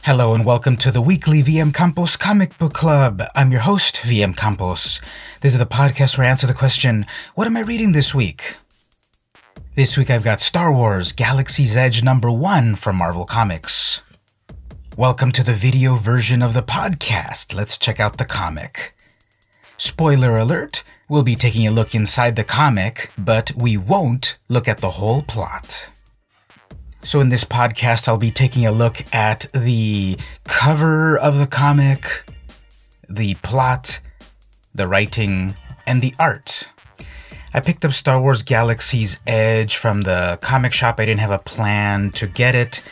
Hello and welcome to the weekly VM Campos Comic Book Club. I'm your host, VM Campos. This is the podcast where I answer the question, what am I reading this week? This week I've got Star Wars Galaxy's Edge #1 from Marvel Comics. Welcome to the video version of the podcast. Let's check out the comic. Spoiler alert, we'll be taking a look inside the comic, but we won't look at the whole plot. So in this podcast, I'll be taking a look at the cover of the comic, the plot, the writing, and the art. I picked up Star Wars Galaxy's Edge from the comic shop. I didn't have a plan to get it,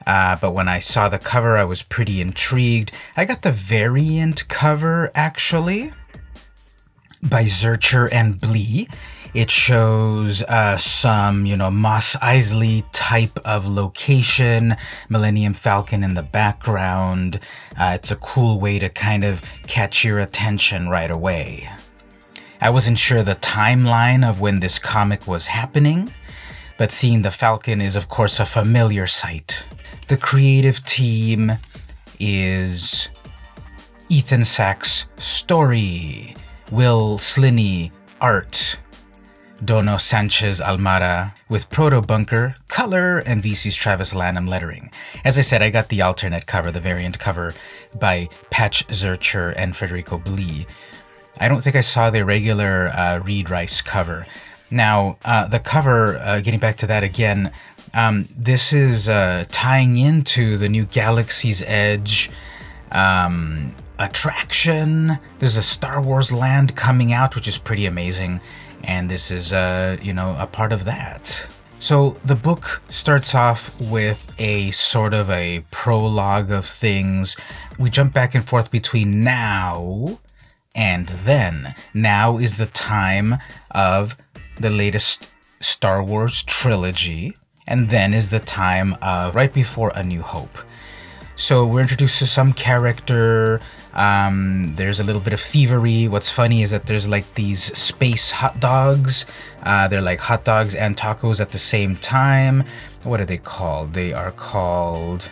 but when I saw the cover, I was pretty intrigued. I got the variant cover, actually, by Zurcher and Blee. It shows some, Mos Eisley type of location, Millennium Falcon in the background. It's a cool way to kind of catch your attention right away. I wasn't sure the timeline of when this comic was happening, but seeing the Falcon is, of course, a familiar sight. The creative team is Ethan Sachs, story, Will Sliney, art, Dono Sanchez Almada with Proto Bunker, color, and VC's Travis Lanham lettering. As I said, I got the alternate cover, the variant cover by Patch Zurcher and Federico Blee. I don't think I saw the regular Reed Rice cover. Now, the cover, getting back to that again, this is tying into the new Galaxy's Edge attraction. There's a Star Wars land coming out, which is pretty amazing. And this is, a part of that. So the book starts off with a sort of a prologue of things. We jump back and forth between now and then. Now is the time of the latest Star Wars trilogy, and then is the time of right before A New Hope. So we're introduced to some character. There's a little bit of thievery. What's funny is that there's like these space hot dogs. They're like hot dogs and tacos at the same time. What are they called? They are called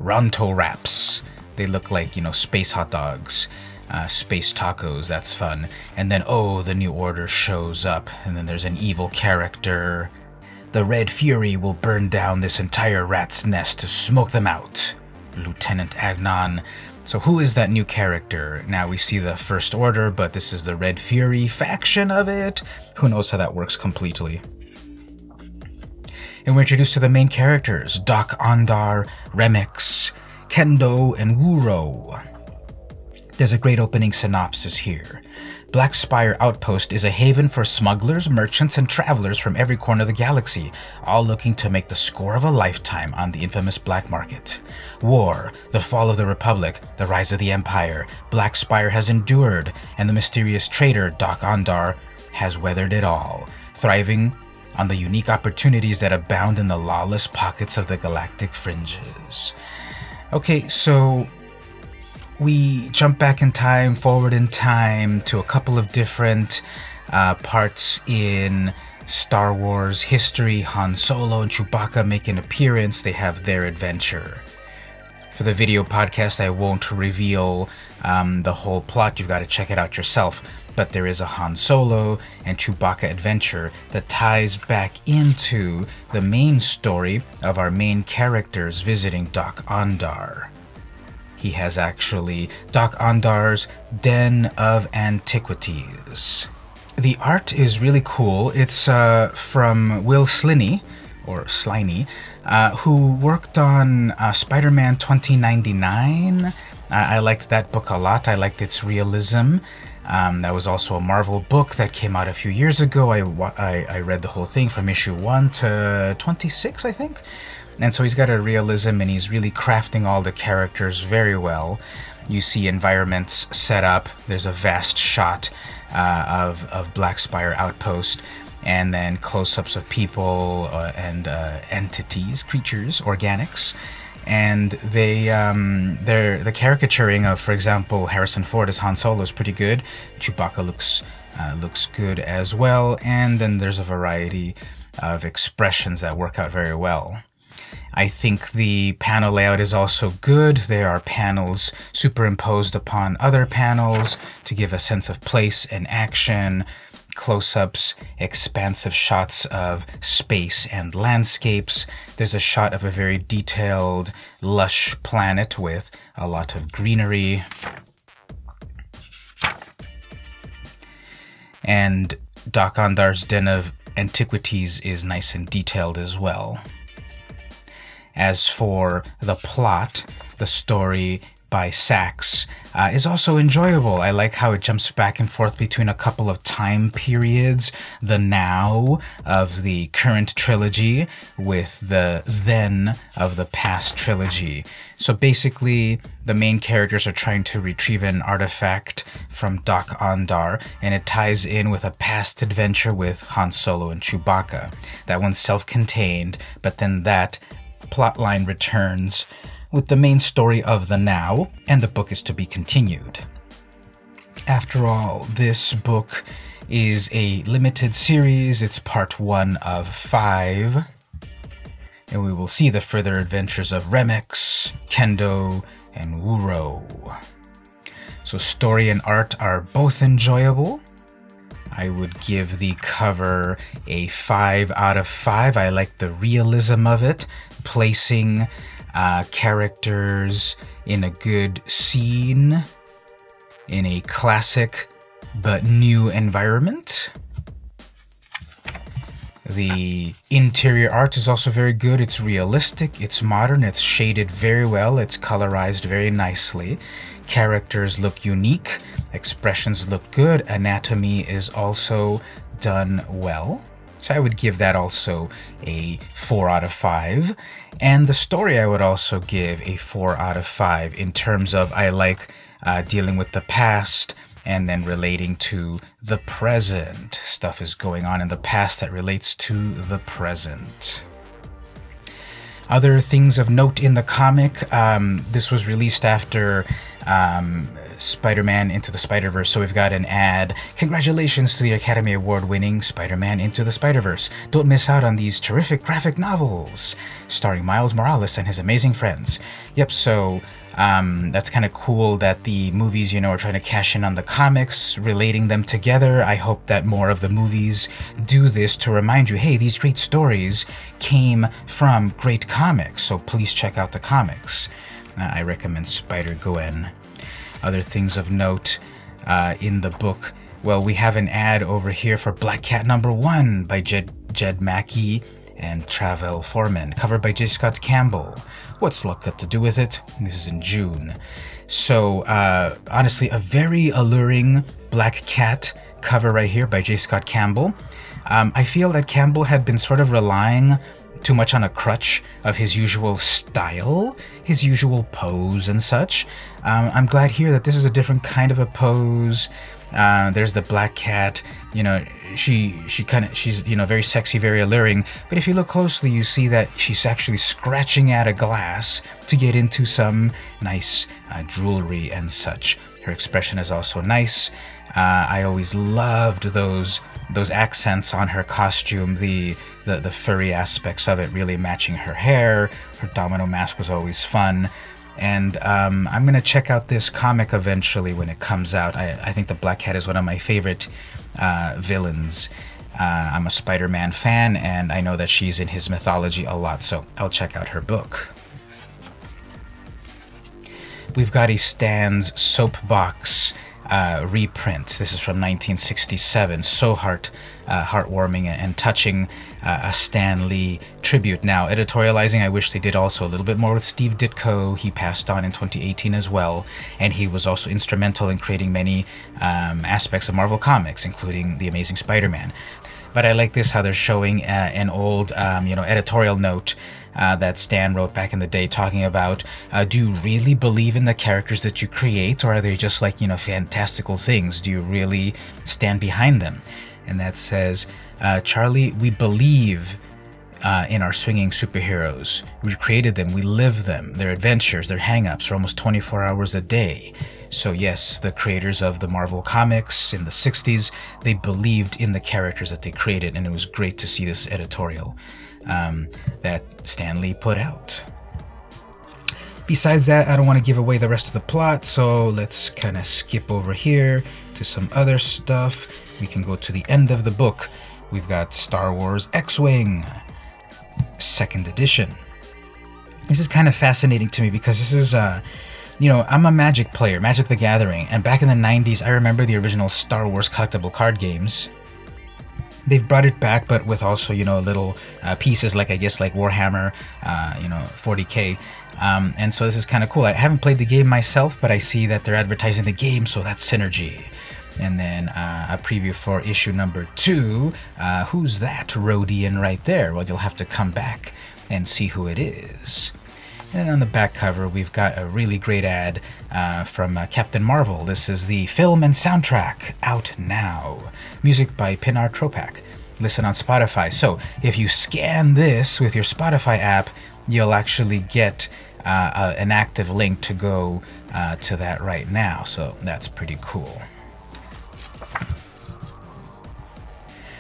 Ronto wraps. They look like, space hot dogs, space tacos. That's fun. And then, the New Order shows up. And then there's an evil character. The Red Fury will burn down this entire rat's nest to smoke them out. Lieutenant Agnon. So who is that new character? Now we see the First Order, but this is the Red Fury faction of it. Who knows how that works completely? And we're introduced to the main characters, Doc Ondar, Remix, Kendo, and Wuro. There's a great opening synopsis here. Black Spire Outpost is a haven for smugglers, merchants, and travelers from every corner of the galaxy, all looking to make the score of a lifetime on the infamous black market. War, the fall of the Republic, the rise of the Empire, Black Spire has endured, and the mysterious traitor Doc Ondar has weathered it all, thriving on the unique opportunities that abound in the lawless pockets of the galactic fringes. Okay, so we jump back in time, forward in time, to a couple of different parts in Star Wars history. Han Solo and Chewbacca make an appearance. They have their adventure. For the video podcast, I won't reveal the whole plot. You've got to check it out yourself. But there is a Han Solo and Chewbacca adventure that ties back into the main story of our main characters visiting Doc Ondar. He has actually Doc Ondar's Den of Antiquities. The art is really cool. It's from Will Sliney, or Sliney, who worked on Spider-Man 2099. I liked that book a lot. I liked its realism. That was also a Marvel book that came out a few years ago. I read the whole thing from issue 1 to 26, I think. And so he's got a realism, and he's really crafting all the characters very well. You see environments set up. There's a vast shot of Black Spire Outpost, and then close-ups of people and entities, creatures, organics. And the caricaturing of, for example, Harrison Ford as Han Solo is pretty good. Chewbacca looks good as well. And then there's a variety of expressions that work out very well. I think the panel layout is also good. There are panels superimposed upon other panels to give a sense of place and action, close-ups, expansive shots of space and landscapes. There's a shot of a very detailed, lush planet with a lot of greenery. And Doc Ondar's Den of Antiquities is nice and detailed as well. As for the plot, the story by Sachs is also enjoyable. I like how it jumps back and forth between a couple of time periods, the now of the current trilogy with the then of the past trilogy. So basically, the main characters are trying to retrieve an artifact from Doc Ondar, and it ties in with a past adventure with Han Solo and Chewbacca. That one's self-contained, but then that plotline returns with the main story of the now, and the book is to be continued. After all, this book is a limited series. It's part 1 of 5, and we will see the further adventures of Remix, Kendo, and Wuro. So story and art are both enjoyable. I would give the cover a 5 out of 5. I like the realism of it, placing characters in a good scene, in a classic but new environment. The interior art is also very good. It's realistic, it's modern, it's shaded very well, it's colorized very nicely. Characters look unique, expressions look good, anatomy is also done well. So I would give that also a 4 out of 5. And the story I would also give a 4 out of 5 in terms of I like dealing with the past and then relating to the present. Stuff is going on in the past that relates to the present. Other things of note in the comic, this was released after Spider-Man Into the Spider-Verse, so we've got an ad. Congratulations to the Academy Award-winning Spider-Man Into the Spider-Verse. Don't miss out on these terrific graphic novels, starring Miles Morales and his amazing friends. Yep, so that's kind of cool that the movies, are trying to cash in on the comics, relating them together. I hope that more of the movies do this to remind you, hey, these great stories came from great comics, so please check out the comics. I recommend Spider-Gwen. Other things of note in the book, well, we have an ad over here for Black Cat #1 by Jed Mackey and Travell Foreman, covered by J. Scott Campbell. What's luck got to do with it? This is in June. So, honestly, a very alluring Black Cat cover right here by J. Scott Campbell. I feel that Campbell had been sort of relying too much on a crutch of his usual style, his usual pose and such. I'm glad here that this is a different kind of a pose. There's the Black Cat, she's very sexy, very alluring, but if you look closely you see that she's actually scratching at a glass to get into some nice jewelry and such. Her expression is also nice. I always loved those accents on her costume, the furry aspects of it really matching her hair. Her domino mask was always fun. And I'm going to check out this comic eventually when it comes out. I think the Black Cat is one of my favorite villains. I'm a Spider-Man fan, and I know that she's in his mythology a lot, so I'll check out her book. We've got a Stan's Soapbox reprint. This is from 1967. So heartwarming and touching, a Stan Lee tribute. Now, editorializing, I wish they did also a little bit more with Steve Ditko. He passed on in 2018 as well, and he was also instrumental in creating many aspects of Marvel Comics, including The Amazing Spider-Man. But I like this, how they're showing an old, editorial note that Stan wrote back in the day, talking about, do you really believe in the characters that you create, or are they just like, fantastical things? Do you really stand behind them? And that says, Charlie, we believe in our swinging superheroes. We created them, we live them, their adventures, their hang-ups are almost 24 hours a day. So yes, the creators of the Marvel Comics in the 60s, they believed in the characters that they created, and it was great to see this editorial. that Stan Lee put out. Besides that, I don't want to give away the rest of the plot, so let's kind of skip over here to some other stuff. We can go to the end of the book. We've got Star Wars X-Wing, 2nd edition. This is kind of fascinating to me because this is, I'm a Magic player, Magic the Gathering, and back in the 90s, I remember the original Star Wars collectible card games. They've brought it back, but with also, little pieces like Warhammer, 40K. And so this is kind of cool. I haven't played the game myself, but I see that they're advertising the game, so that's synergy. And then a preview for issue number 2. Who's that Rodian right there? Well, you'll have to come back and see who it is. And on the back cover, we've got a really great ad from Captain Marvel. This is the film and soundtrack out now. Music by Pinar Tropak. Listen on Spotify. So if you scan this with your Spotify app, you'll actually get an active link to go to that right now. So that's pretty cool.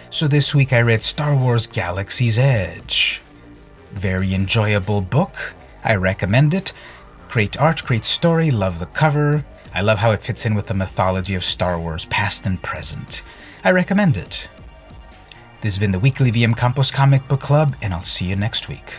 So this week I read Star Wars Galaxy's Edge. Very enjoyable book. I recommend it. Great art, great story, love the cover. I love how it fits in with the mythology of Star Wars, past and present. I recommend it. This has been the weekly VM Campos Comic Book Club, and I'll see you next week.